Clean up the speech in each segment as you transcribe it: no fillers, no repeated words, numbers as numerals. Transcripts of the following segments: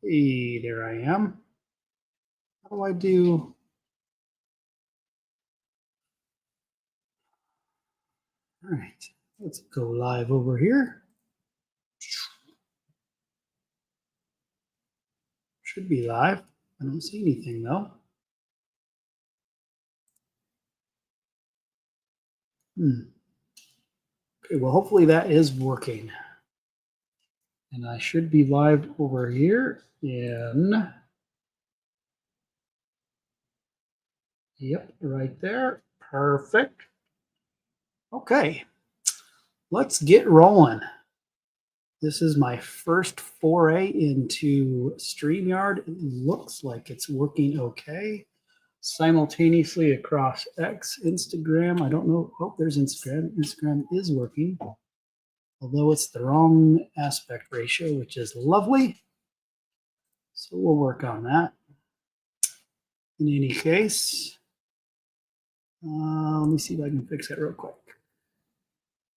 Hey, there I am. How do I do? All right, let's go live over here. Should be live. I don't see anything though. Okay, well, hopefully that is working. And I should be live over here in, yep, right there. Perfect. Okay, let's get rolling. This is my first foray into StreamYard. It looks like it's working okay. Simultaneously across X, Instagram. I don't know. Oh, there's Instagram. Instagram is working, although it's the wrong aspect ratio, which is lovely. So we'll work on that. In any case, let me see if I can fix that real quick.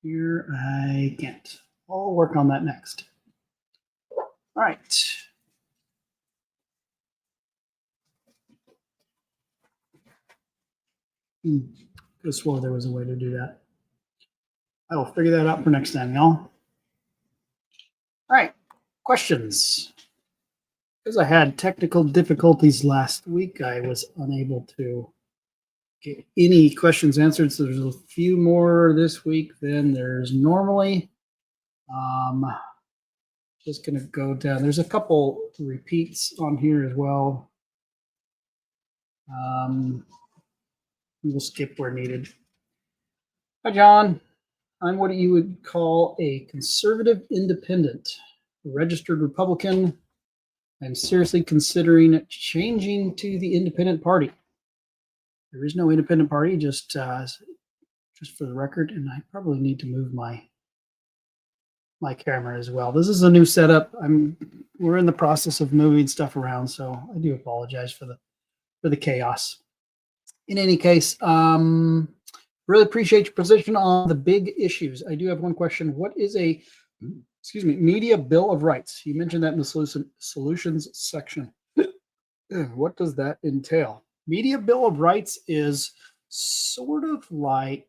Here, I can't. I'll work on that next. All right. Could have swore there was a way to do that. I will figure that out for next time, y'all. All right. Questions? Because I had technical difficulties last week, I was unable to get any questions answered. So there's a few more this week than there's normally. Just going to go down. There's a couple repeats on here as well. We'll skip where needed. Hi, John. I'm what you would call a conservative independent, registered Republican. I'm seriously considering changing to the independent party. There is no independent party, just for the record, and I probably need to move my camera as well. This is a new setup. We're in the process of moving stuff around, so I do apologize for the chaos. In any case, really appreciate your position on the big issues. I do have one question. What is a media bill of rights? You mentioned that in the solutions section. What does that entail? Media bill of rights is sort of like,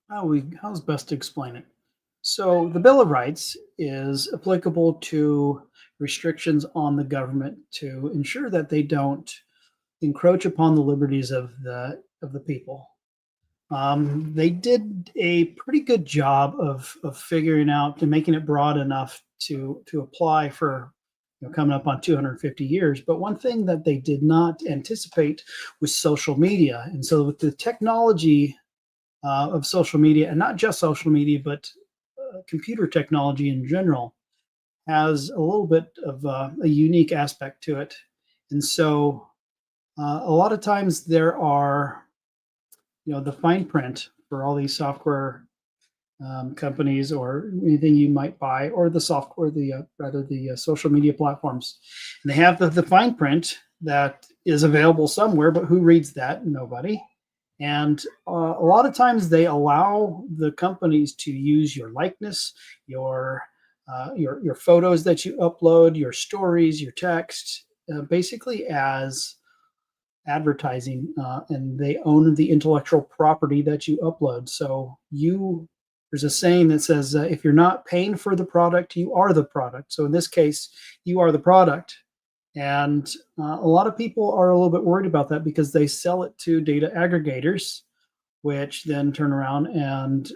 how's best to explain it? So the Bill of Rights is applicable to restrictions on the government to ensure that they don't encroach upon the liberties of the people. They did a pretty good job of figuring out and making it broad enough to apply for coming up on 250 years. But one thing that they did not anticipate was social media. And so with the technology of social media, and not just social media, but computer technology in general, has a little bit of a unique aspect to it. And so a lot of times there are, the fine print for all these software companies or anything you might buy, or the software, the social media platforms. And they have the fine print that is available somewhere, but who reads that? Nobody. And a lot of times they allow the companies to use your likeness, your photos that you upload, your stories, your text, basically as advertising, and they own the intellectual property that you upload. So there's a saying that says, if you're not paying for the product, you are the product. So in this case, you are the product. And a lot of people are a little bit worried about that because they sell it to data aggregators, which then turn around and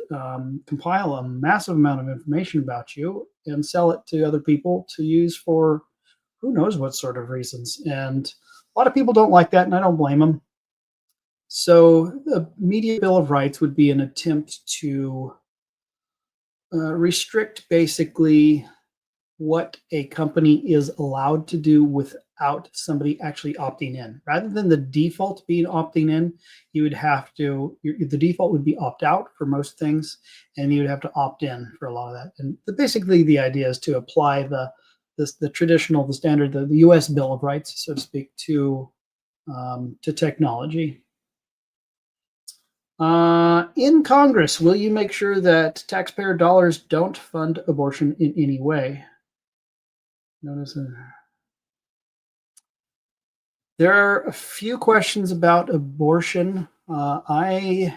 compile a massive amount of information about you and sell it to other people to use for who knows what sort of reasons. And a lot of people don't like that, and I don't blame them. So the Media Bill of Rights would be an attempt to restrict basically what a company is allowed to do without somebody actually opting in. Rather than the default being opting in, you would have to, the default would be opt out for most things, and you would have to opt in for a lot of that. And basically the idea is to apply the traditional, the standard, the US Bill of Rights, so to speak, to technology. In Congress, will you make sure that taxpayer dollars don't fund abortion in any way? Notice there are a few questions about abortion. I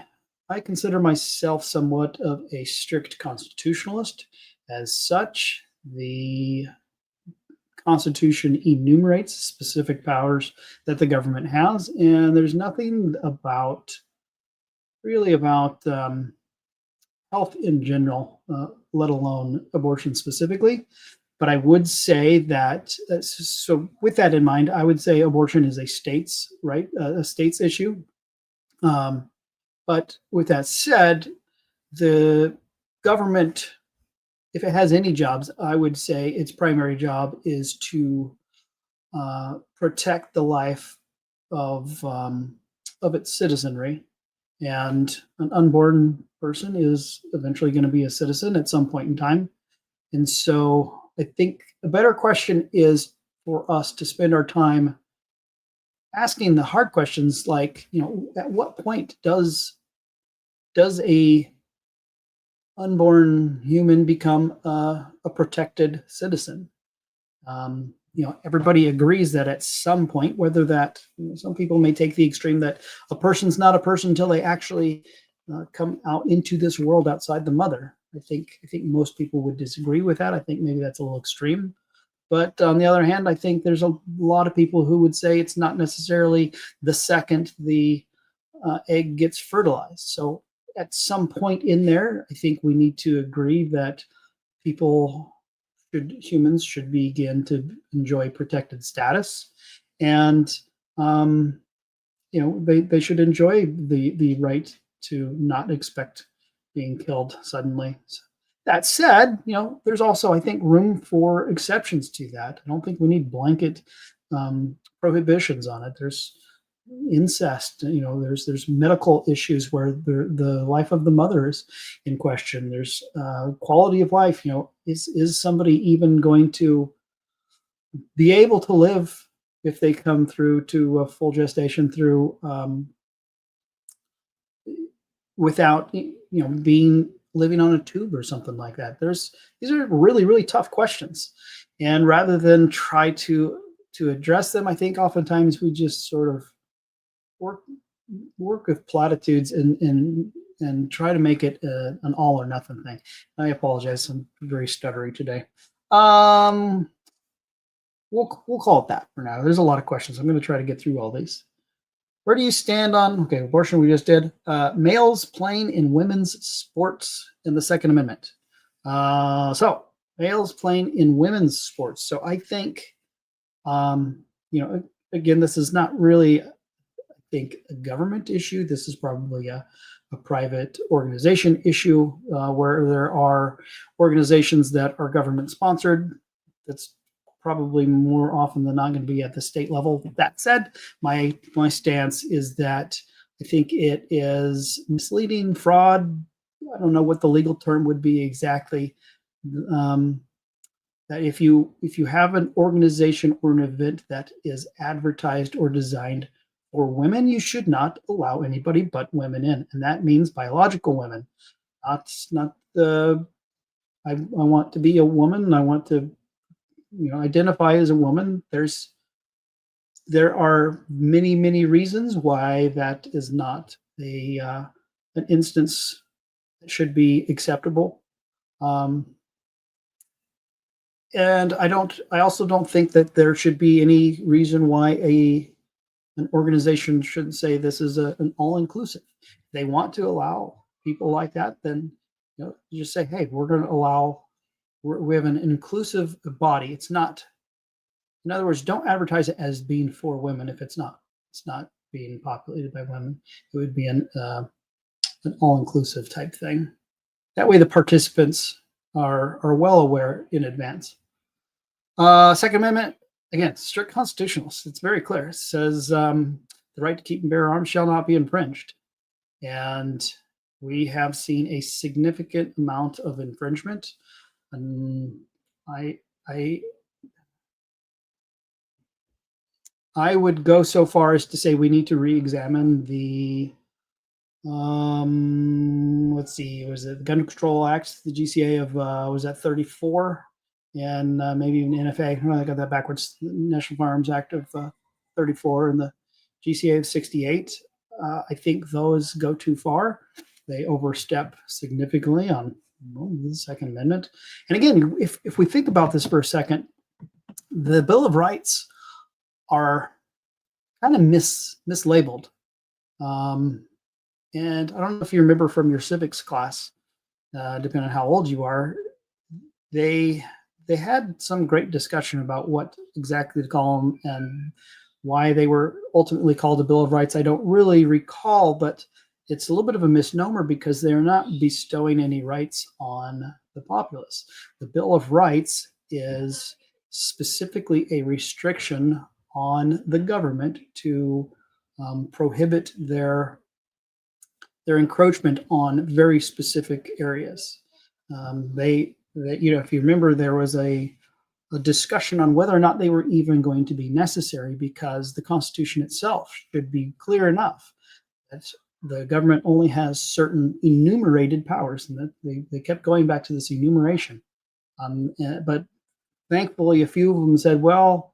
consider myself somewhat of a strict constitutionalist. As such, the Constitution enumerates specific powers that the government has, and there's nothing about really about health in general, let alone abortion specifically. But I would say that, so with that in mind, I would say abortion is a states right, a states issue. Um, but with that said, the government, if it has any jobs, I would say its primary job is to protect the life of its citizenry. And an unborn person is eventually going to be a citizen at some point in time. And so I think a better question is for us to spend our time asking the hard questions like, at what point does a unborn human become a protected citizen? Everybody agrees that at some point, whether that some people may take the extreme that a person's not a person until they actually come out into this world outside the mother. I think most people would disagree with that. I think maybe that's a little extreme. But on the other hand, I think there's a lot of people who would say it's not necessarily the second the egg gets fertilized. So at some point in there, I think we need to agree that humans should begin to enjoy protected status, and they should enjoy the right to not expect being killed suddenly. So, that said, there's also, I think, room for exceptions to that. I don't think we need blanket prohibitions on it. There's incest, there's medical issues where the life of the mother is in question. There's quality of life. Is somebody even going to be able to live if they come through to a full gestation through without being living on a tube or something like that? These are really, really tough questions, and rather than try to address them, I think oftentimes we just sort of work with platitudes and try to make it an all or nothing thing. I apologize, I'm very stuttery today. We'll call it that for now. There's a lot of questions. I'm going to try to get through all these. Where do you stand on, okay, abortion we just did, males playing in women's sports in the Second Amendment? So males playing in women's sports. So I think, again, this is not really, I think, a government issue. This is probably a private organization issue, where there are organizations that are government sponsored. That's probably more often than not going to be at the state level. That said, my stance is that I think it is misleading, fraud. I don't know what the legal term would be exactly. That if you have an organization or an event that is advertised or designed for women, you should not allow anybody but women in, and that means biological women. Not the I want to be a woman. I want to identify as a woman. There are many reasons why that is not an instance that should be acceptable. And I also don't think that there should be any reason why an organization shouldn't say this is an all-inclusive. If they want to allow people like that, then you just say, hey, we're going to allow. We have an inclusive body. It's not, in other words, don't advertise it as being for women if it's not. It's not being populated by women. It would be an all-inclusive type thing. That way, the participants are well aware in advance. Second Amendment, again, strict constitutionalist. It's very clear. It says the right to keep and bear arms shall not be infringed, and we have seen a significant amount of infringement. And I would go so far as to say we need to re-examine the let's see, was it the Gun Control Act, the GCA of was that 34, and maybe even NFA. Oh, I got that backwards. National Firearms Act of 34 and the GCA of 68. I think those go too far. They overstep significantly on the Second Amendment. And again, if we think about this for a second, the Bill of Rights are kind of mislabeled. And I don't know if you remember from your civics class, depending on how old you are, they had some great discussion about what exactly to call them and why they were ultimately called a Bill of Rights. I don't really recall, but it's a little bit of a misnomer because they're not bestowing any rights on the populace. The Bill of Rights is specifically a restriction on the government to prohibit their encroachment on very specific areas. If you remember, there was a discussion on whether or not they were even going to be necessary because the Constitution itself should be clear enough that the government only has certain enumerated powers, and that they kept going back to this enumeration. But thankfully, a few of them said, well,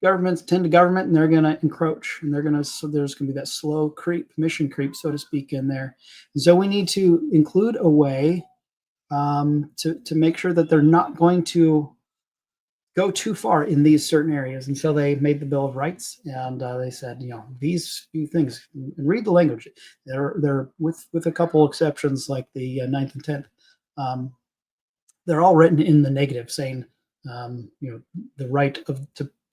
governments tend to government and they're going to encroach, and so there's going to be that slow creep, mission creep, so to speak, in there. And so we need to include a way to make sure that they're not going to go too far in these certain areas. And so they made the Bill of Rights, and they said, these few things, and read the language. They're with a couple exceptions like the 9th and 10th. They're all written in the negative, saying, the right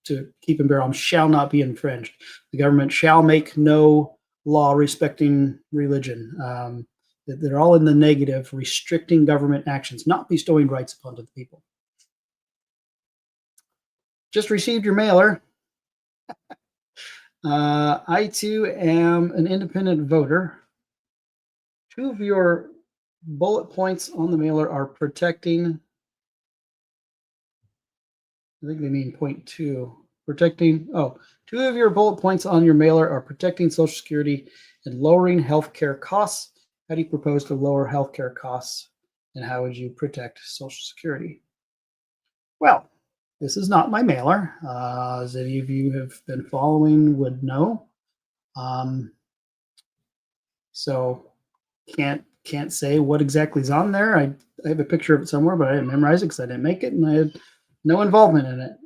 to keep and bear arms shall not be infringed. The government shall make no law respecting religion. They're all in the negative, restricting government actions, not bestowing rights upon the people. Just received your mailer. I too am an independent voter. Two of your bullet points on the mailer are protecting. I think they mean point two. Two of your bullet points on your mailer are protecting Social Security and lowering healthcare costs. How do you propose to lower healthcare costs, and how would you protect Social Security? Well, this is not my mailer, as any of you have been following would know. So can't say what exactly is on there. I have a picture of it somewhere, but I didn't memorize it because I didn't make it, and I had no involvement in it.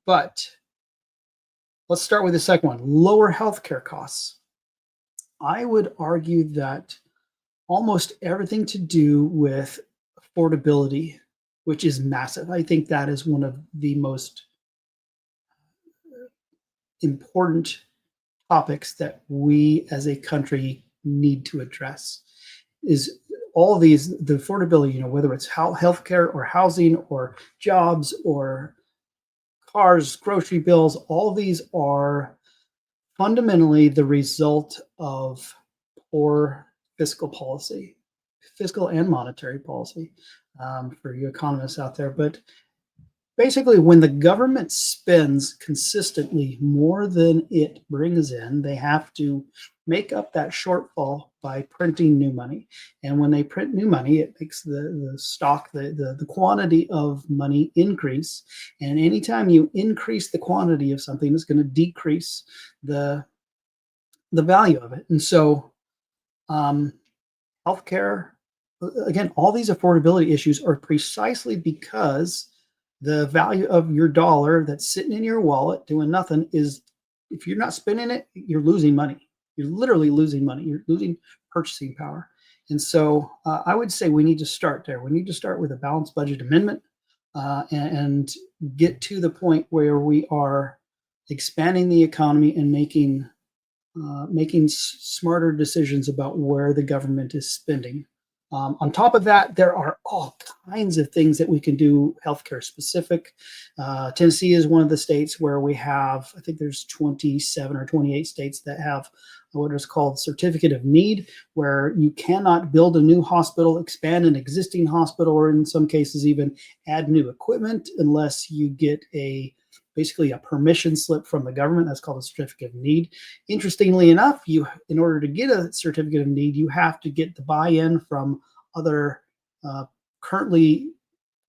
But let's start with the second one: lower healthcare costs. I would argue that almost everything to do with affordability, which is massive. I think that is one of the most important topics that we as a country need to address. Is all these, the affordability, whether it's healthcare or housing or jobs or cars, grocery bills, all of these are fundamentally the result of poor fiscal policy, fiscal and monetary policy, for you economists out there. But basically, when the government spends consistently more than it brings in, they have to make up that shortfall by printing new money. And when they print new money, it makes the stock, the quantity of money increase. And anytime you increase the quantity of something, it's going to decrease the value of it. And so healthcare, again, all these affordability issues are precisely because the value of your dollar that's sitting in your wallet doing nothing is, if you're not spending it, you're losing money. You're literally losing money. You're losing purchasing power. And so I would say we need to start there. We need to start with a balanced budget amendment and get to the point where we are expanding the economy and making smarter decisions about where the government is spending. On top of that, there are all kinds of things that we can do healthcare specific. Tennessee is one of the states where we have, I think there's 27 or 28 states that have what is called certificate of need, where you cannot build a new hospital, expand an existing hospital, or in some cases even add new equipment unless you get basically a permission slip from the government. That's called a certificate of need. Interestingly enough, in order to get a certificate of need, you have to get the buy-in from other currently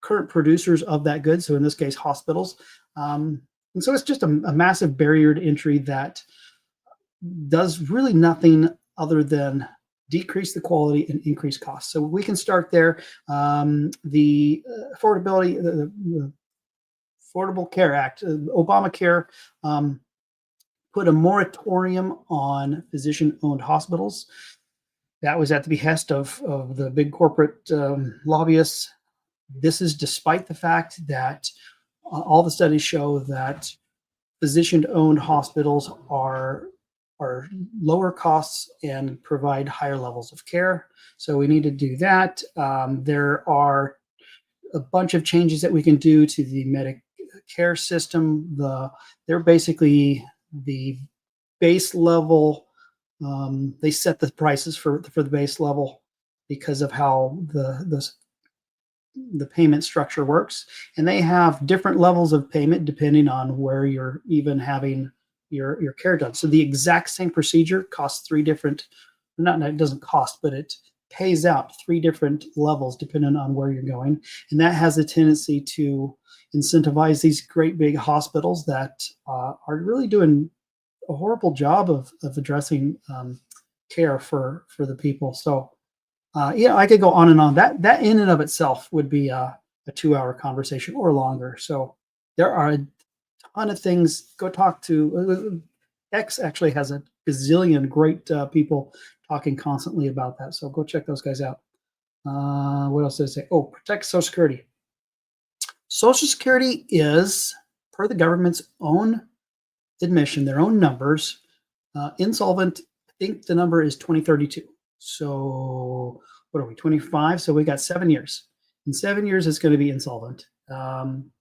current producers of that good. So in this case, hospitals. And so it's just a massive barrier to entry that does really nothing other than decrease the quality and increase costs. So we can start there. The affordability, the Affordable Care Act, Obamacare, put a moratorium on physician-owned hospitals. That was at the behest of the big corporate lobbyists. This is despite the fact that all the studies show that physician-owned hospitals are lower costs and provide higher levels of care. So we need to do that. There are a bunch of changes that we can do to the Medicare system. They're basically the base level. They set the prices for the base level because of how the payment structure works, and they have different levels of payment depending on where you're even having your care done. So the exact same procedure costs three different, not it doesn't cost, but it pays out three different levels depending on where you're going, and that has a tendency to incentivize these great big hospitals that are really doing a horrible job of addressing care for the people. So yeah, I could go on and on. That in and of itself would be a 2-hour conversation or longer. So there are a ton of things. Go talk to X. Actually has a gazillion great people talking constantly about that. So go check those guys out. What else did I say? Oh, protect Social Security. Social Security is, per the government's own admission, their own numbers, insolvent. I think the number is 2032. So what are we, 25? So we got 7 years. In 7 years, it's going to be insolvent. And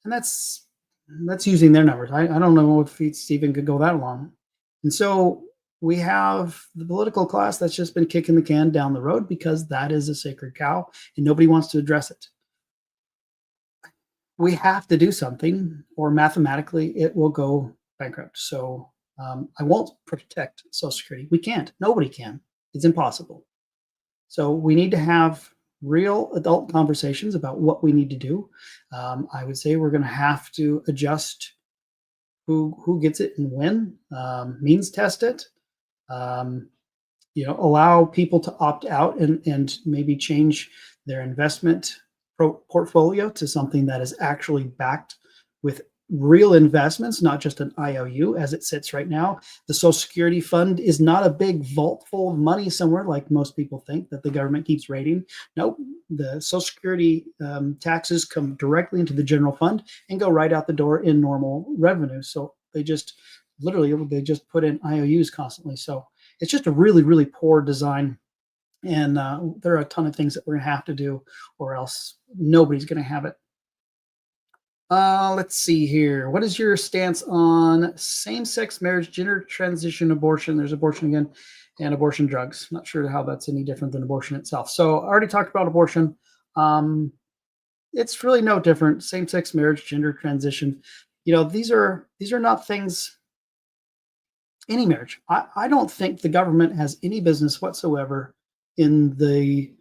that's using their numbers. I don't know if it's even could go that long. And so we have the political class that's just been kicking the can down the road because that is a sacred cow and nobody wants to address it. We have to do something or mathematically it will go bankrupt. So I won't protect Social Security. We can't. Nobody can. It's impossible. So we need to have real adult conversations about what we need to do. I would say we're going to have to adjust who gets it and when, means test it, allow people to opt out and maybe change their investment portfolio to something that is actually backed with real investments, not just an IOU as it sits right now. The Social Security fund is not a big vault full of money somewhere like most people think that the government keeps raiding. Nope, the Social Security taxes come directly into the general fund and go right out the door in normal revenue. So they just put in IOUs constantly. So it's just a really, really poor design. And there are a ton of things that we're going to have to do or else nobody's going to have it. Let's see here. What is your stance on same-sex marriage, gender transition, abortion? There's abortion again, and abortion drugs. Not sure how that's any different than abortion itself. So I already talked about abortion. It's really no different. Same-sex marriage, gender transition. These are not things. Any marriage. I don't think the government has any business whatsoever in the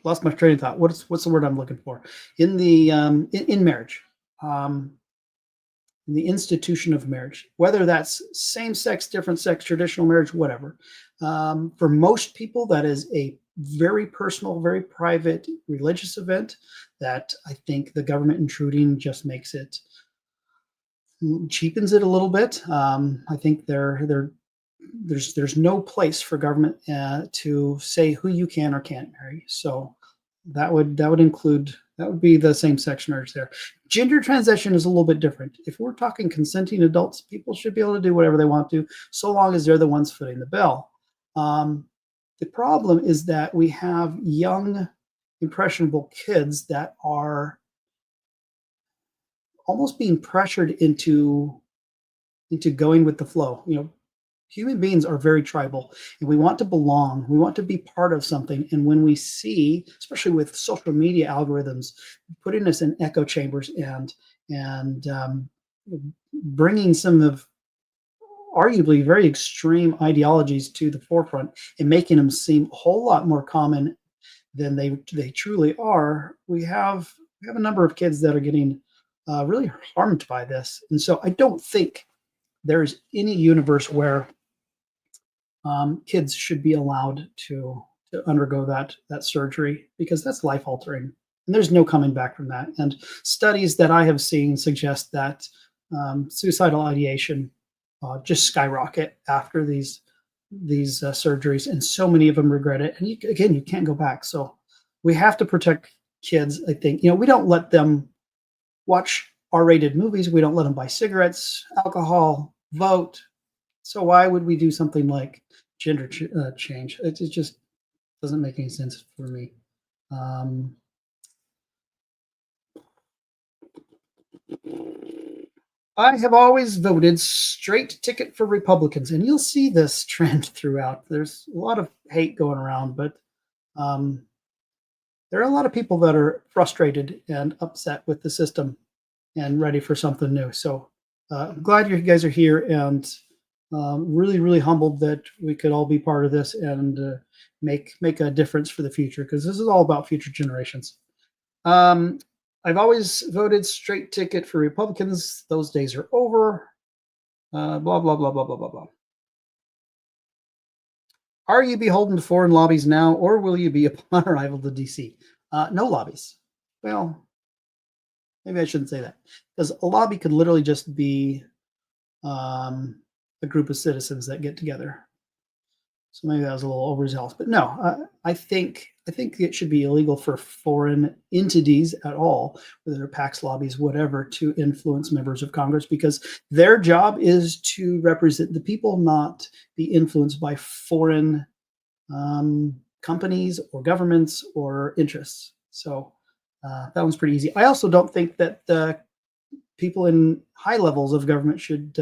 lost my train of thought. What's the word I'm looking for? In the in marriage, in the institution of marriage, whether that's same sex, different sex, traditional marriage, whatever. For most people, that is a very personal, very private religious event that I think the government intruding just makes it cheapens it a little bit. I think there's no place for government to say who you can or can't marry. So that would be the same sex marriage there. Gender transition is a little bit different. If we're talking consenting adults, people should be able to do whatever they want to, so long as they're the ones footing the bill. The problem is that we have young, impressionable kids that are almost being pressured into going with the flow. Human beings are very tribal and we want to belong. We want to be part of something. And when we see, especially with social media algorithms, putting us in echo chambers and bringing some of arguably very extreme ideologies to the forefront and making them seem a whole lot more common than they truly are, we have a number of kids that are getting really harmed by this. And so I don't think there's any universe where kids should be allowed to undergo that surgery, because that's life altering, and there's no coming back from that. And studies that I have seen suggest that suicidal ideation just skyrocket after these surgeries, and so many of them regret it. And again, you can't go back. So we have to protect kids. I think, we don't let them watch R-rated movies. We don't let them buy cigarettes, alcohol, vote. So why would we do something like gender change? It just doesn't make any sense for me. I have always voted straight ticket for Republicans, and you'll see this trend throughout. There's a lot of hate going around, but there are a lot of people that are frustrated and upset with the system and ready for something new. So I'm glad you guys are here, and really, really humbled that we could all be part of this and make a difference for the future, because this is all about future generations. I've always voted straight ticket for Republicans. Those days are over. Blah, blah, blah, blah, blah, blah, blah. Are you beholden to foreign lobbies now, or will you be upon arrival to DC? No lobbies. Well, maybe I shouldn't say that, because a lobby could literally just be a group of citizens that get together. So maybe that was a little overzealous, but no, I think it should be illegal for foreign entities at all, whether they're PACs, lobbies, whatever, to influence members of Congress, because their job is to represent the people, not be influenced by foreign companies or governments or interests. So that one's pretty easy. I also don't think that people in high levels of government should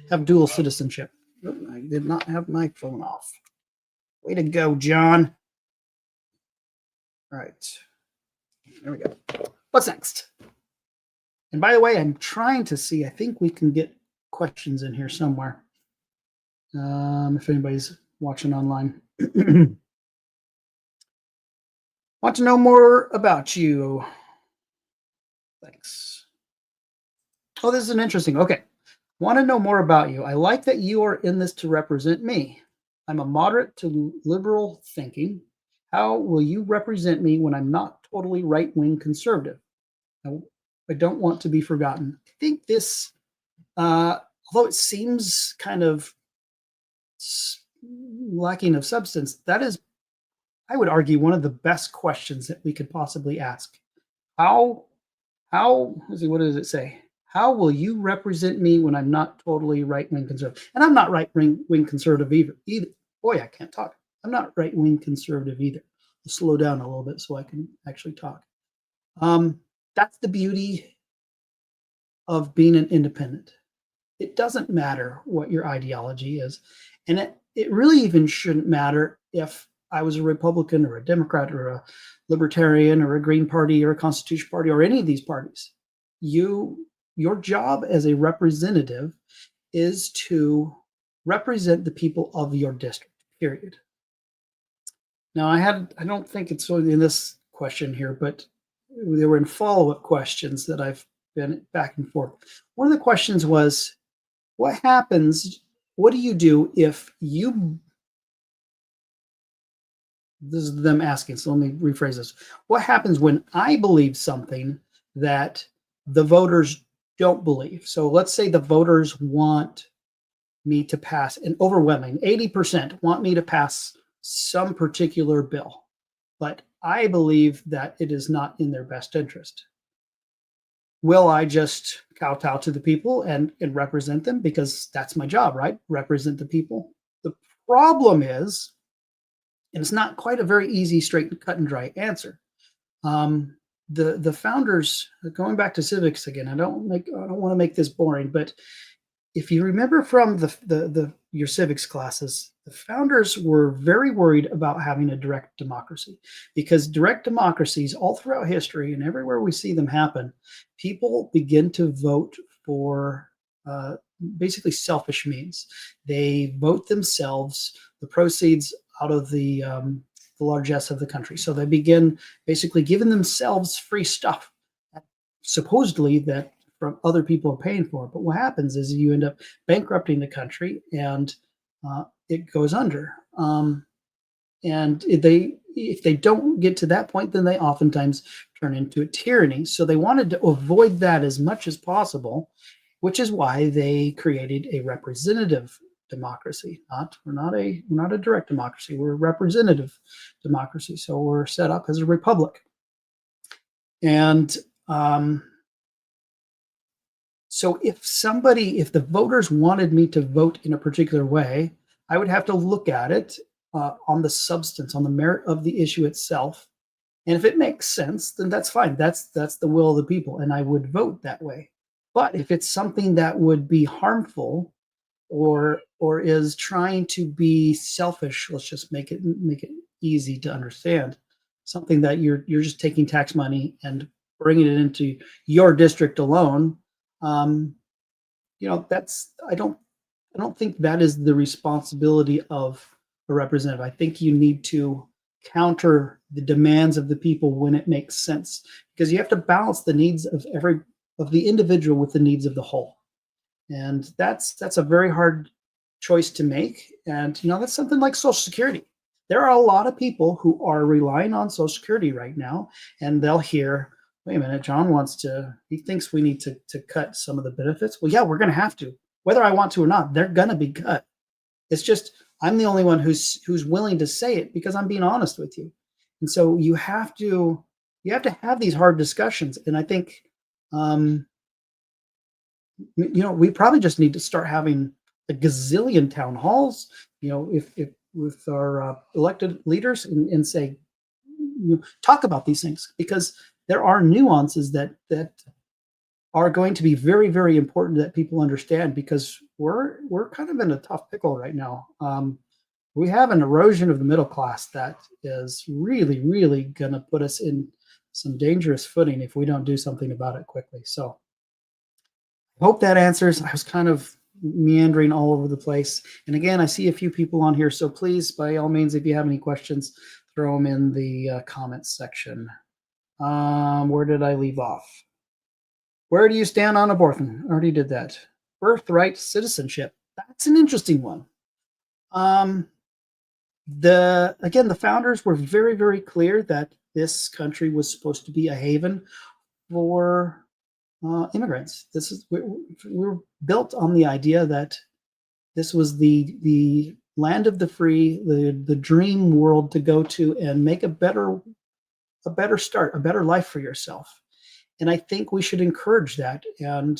have dual citizenship. I did not have my phone off. Way to go, John. All right. There we go. What's next? And by the way, I'm trying to see, I think we can get questions in here somewhere. If anybody's watching online. Want to know more about you? Thanks. Oh, this is an interesting. Okay. Want to know more about you. I like that you are in this to represent me. I'm a moderate to liberal thinking. How will you represent me when I'm not totally right-wing conservative? I don't want to be forgotten. I think this, although it seems kind of lacking of substance, that is, I would argue, one of the best questions that we could possibly ask. What does it say? How will you represent me when I'm not totally right-wing conservative? And I'm not right-wing conservative either. Boy, I can't talk. I'm not right-wing conservative either. I'll slow down a little bit so I can actually talk. That's the beauty of being an independent. It doesn't matter what your ideology is. And it really even shouldn't matter if I was a Republican or a Democrat or a Libertarian or a Green Party or a Constitution Party or any of these parties. Your job as a representative is to represent the people of your district, period. Now, I don't think it's in this question here, but they were in follow-up questions that I've been back and forth. One of the questions was, what do you do if this is them asking, so let me rephrase this. What happens when I believe something that the voters don't believe? So let's say the voters want me to pass an overwhelming 80% want me to pass some particular bill, but I believe that it is not in their best interest. Will I just kowtow to the people and represent them? Because that's my job, right? Represent the people. The problem is, and it's not quite a very easy, straight, cut and dry answer. The founders, going back to civics again, I don't want to make this boring, but if you remember from your civics classes, the founders were very worried about having a direct democracy, because direct democracies all throughout history and everywhere we see them happen, people begin to vote for basically selfish means. They vote themselves the proceeds out of the largesse of the country. So they begin basically giving themselves free stuff, supposedly that from other people are paying for. But what happens is you end up bankrupting the country, and it goes under. And if they don't get to that point, then they oftentimes turn into a tyranny. So they wanted to avoid that as much as possible, which is why they created a representative democracy. Not we're not a direct democracy. We're a representative democracy. So we're set up as a republic. And so if the voters wanted me to vote in a particular way, I would have to look at it on the substance, on the merit of the issue itself. And if it makes sense, then that's fine. That's the will of the people, and I would vote that way. But if it's something that would be harmful or is trying to be selfish, let's just make it easy to understand. Something that you're just taking tax money and bringing it into your district alone. Um, that's I don't think that is the responsibility of a representative. I think you need to counter the demands of the people when it makes sense, because you have to balance the needs of the individual with the needs of the whole. And that's a very hard choice to make. And that's something like Social Security. There are a lot of people who are relying on Social Security right now, and they'll hear, wait a minute, he thinks we need to cut some of the benefits. Well, yeah, we're going to have to. Whether I want to or not, they're going to be cut. It's just I'm the only one who's willing to say it because I'm being honest with you. And so you have to have these hard discussions. And I think we probably just need to start having a gazillion town halls, if with our elected leaders, and say, talk about these things, because there are nuances that are going to be very, very important that people understand, because we're kind of in a tough pickle right now. We have an erosion of the middle class that is really, really going to put us in some dangerous footing if we don't do something about it quickly. So I hope that answers. I was kind of meandering all over the place. And again, I see a few people on here. So please, by all means, if you have any questions, throw them in the comments section. Where did I leave off? Where do you stand on abortion? I already did that. Birthright citizenship. That's an interesting one. The founders were very, very clear that this country was supposed to be a haven for immigrants. We were built on the idea that this was the land of the free, the dream world to go to and make a better start, a better life for yourself. And I think we should encourage that and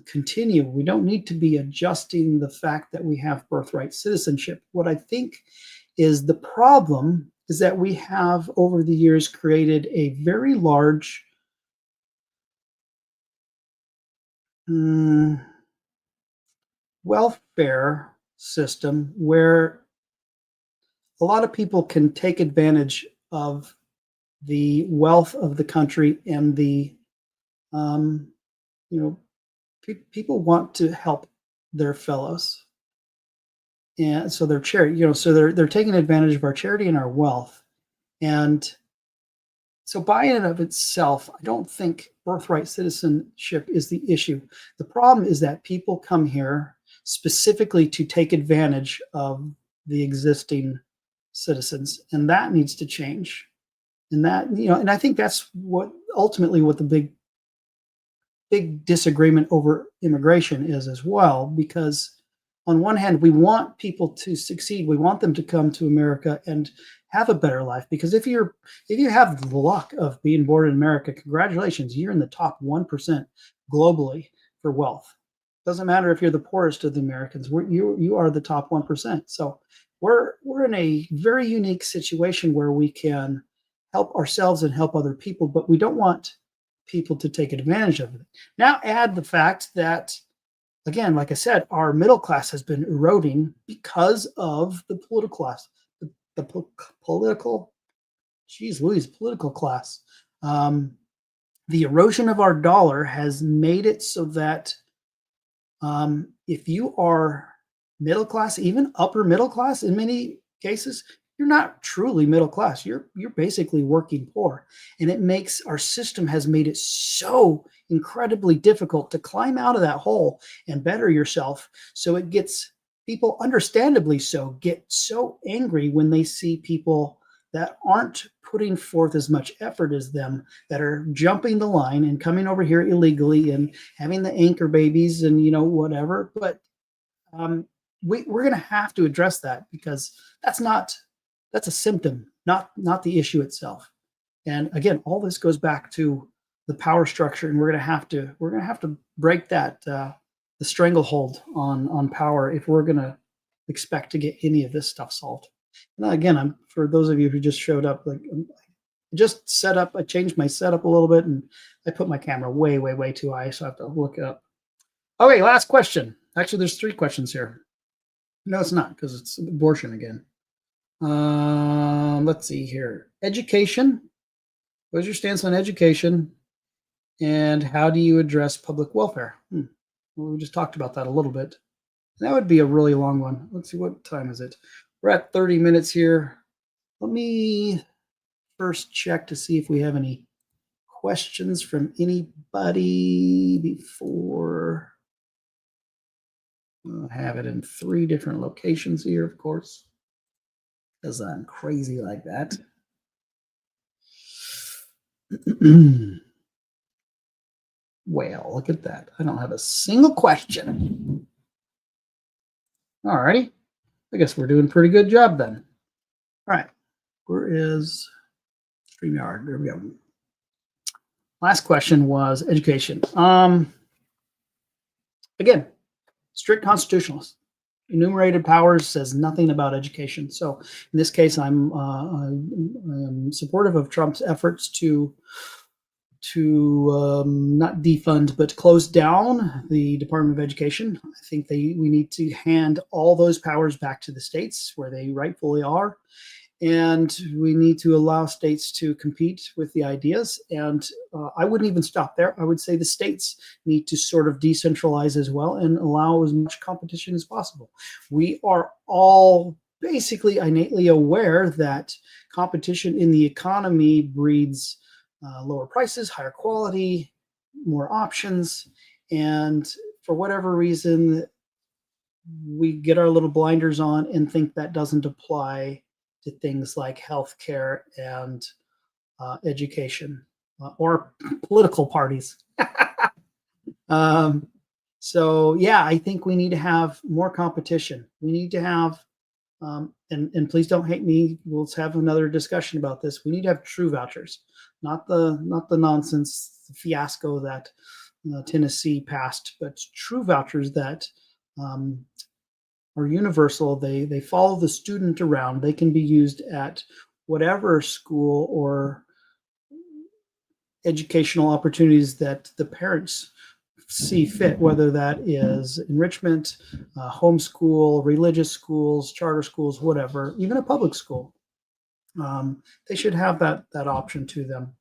continue. We don't need to be adjusting the fact that we have birthright citizenship. What I think is the problem is that we have over the years created a very large welfare system where a lot of people can take advantage of the wealth of the country, and people want to help their fellows, and so they're taking advantage of our charity and our wealth. And so by and of itself, I don't think birthright citizenship is the issue. The problem is that people come here specifically to take advantage of the existing citizens, and that needs to change. And I think that's what the big disagreement over immigration is as well, because on one hand, we want people to succeed. We want them to come to America and have a better life, because if you have the luck of being born in America, congratulations, you're in the top 1% globally for wealth. Doesn't matter if you're the poorest of the Americans. You are the top 1%. So we're in a very unique situation where we can help ourselves and help other people, but we don't want people to take advantage of it. Now add the fact that, again, like I said, our middle class has been eroding because of the political class, the political class. The erosion of our dollar has made it so that If you are middle class, even upper middle class in many cases, you're not truly middle class. You're basically working poor. And it makes our system has made it so incredibly difficult to climb out of that hole and better yourself. So it gets people, understandably so, get so angry when they see people that aren't putting forth as much effort as them, that are jumping the line and coming over here illegally and having the anchor babies and whatever. But um, we're going to have to address that, because that's a symptom, not the issue itself. And again, all this goes back to the power structure, and we're going to have to break that the stranglehold on power if we're going to expect to get any of this stuff solved. And again, I'm for those of you who just showed up, like just set up. I changed my setup a little bit, and I put my camera way, way, way too high, so I have to look it up. Okay, last question. Actually, there's 3 questions here. No, it's not, because it's abortion again. Let's see here. Education. What is your stance on education, and how do you address public welfare? Well, we just talked about that a little bit. That would be a really long one. Let's see, what time is it? We're at 30 minutes here. Let me first check to see if we have any questions from anybody before. I'll have it in 3 different locations here, of course, because I'm crazy like that. Well, look at that. I don't have a single question. All righty. I guess we're doing a pretty good job then. All right. Where is StreamYard? There we go. Last question was education. Again, strict constitutionalist. Enumerated powers says nothing about education. So in this case, I'm supportive of Trump's efforts to not defund but close down the Department of Education. I think we need to hand all those powers back to the states where they rightfully are, and we need to allow states to compete with the ideas. And I wouldn't even stop there. I would say the states need to sort of decentralize as well and allow as much competition as possible. We are all basically innately aware that competition in the economy breeds lower prices, higher quality, more options. And for whatever reason, we get our little blinders on and think that doesn't apply to things like healthcare and education or political parties. So yeah, I think we need to have more competition. We need to have, and please don't hate me. We'll have another discussion about this. We need to have true vouchers, not the nonsense fiasco that Tennessee passed, but true vouchers that are universal. They follow the student around. They can be used at whatever school or educational opportunities that the parents see fit, whether that is enrichment, homeschool, religious schools, charter schools, whatever, even a public school. They should have that option to them.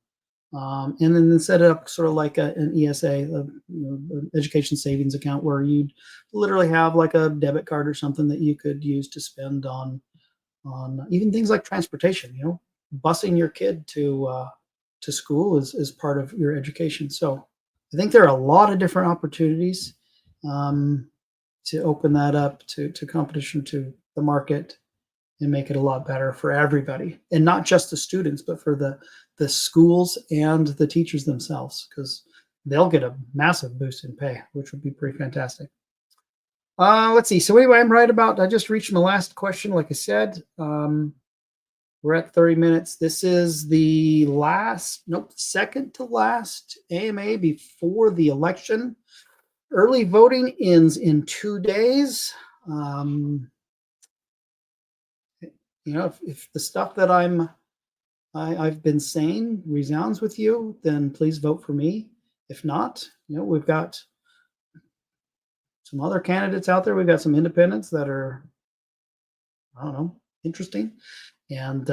And then set it up sort of like an ESA, an education savings account, where you'd literally have like a debit card or something that you could use to spend on even things like transportation. Busing your kid to school is part of your education. So I think there are a lot of different opportunities to open that up to competition, to the market, and make it a lot better for everybody, and not just the students, but for the schools and the teachers themselves, because they'll get a massive boost in pay, which would be pretty fantastic. Let's see. So anyway, I just reached my last question. Like I said, we're at 30 minutes. This is the second to last AMA before the election. Early voting ends in 2 days. If the stuff that I've been saying resounds with you, then please vote for me. If not, we've got some other candidates out there. We've got some independents that are, I don't know, interesting. And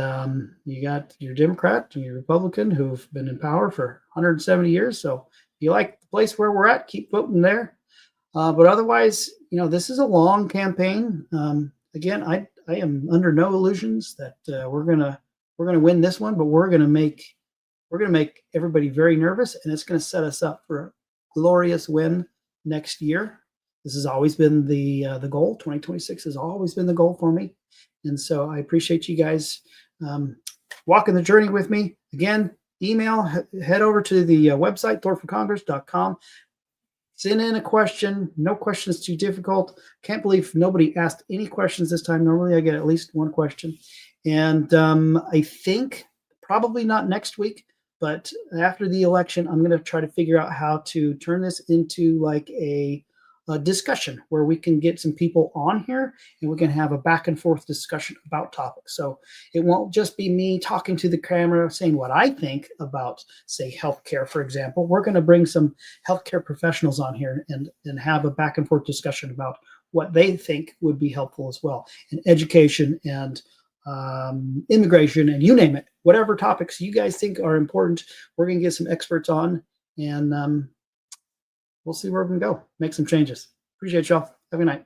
you got your Democrat and your Republican who've been in power for 170 years. So if you like the place where we're at, keep voting there. But otherwise, this is a long campaign. Again, I am under no illusions that we're gonna win this one, but we're gonna make everybody very nervous, and it's gonna set us up for a glorious win next year. This has always been the goal. 2026 has always been the goal for me, and so I appreciate you guys walking the journey with me. Again, email, head over to the website, thorforcongress.com. Send in a question. No question is too difficult. Can't believe nobody asked any questions this time. Normally I get at least one question. And I think probably not next week, but after the election, I'm going to try to figure out how to turn this into like a discussion where we can get some people on here and we can have a back and forth discussion about topics. So it won't just be me talking to the camera saying what I think about, say, healthcare, for example. We're going to bring some healthcare professionals on here and have a back and forth discussion about what they think would be helpful as well, and education and immigration, and you name it, whatever topics you guys think are important, we're going to get some experts on, and we'll see where we can go, make some changes. Appreciate y'all. Have a good night.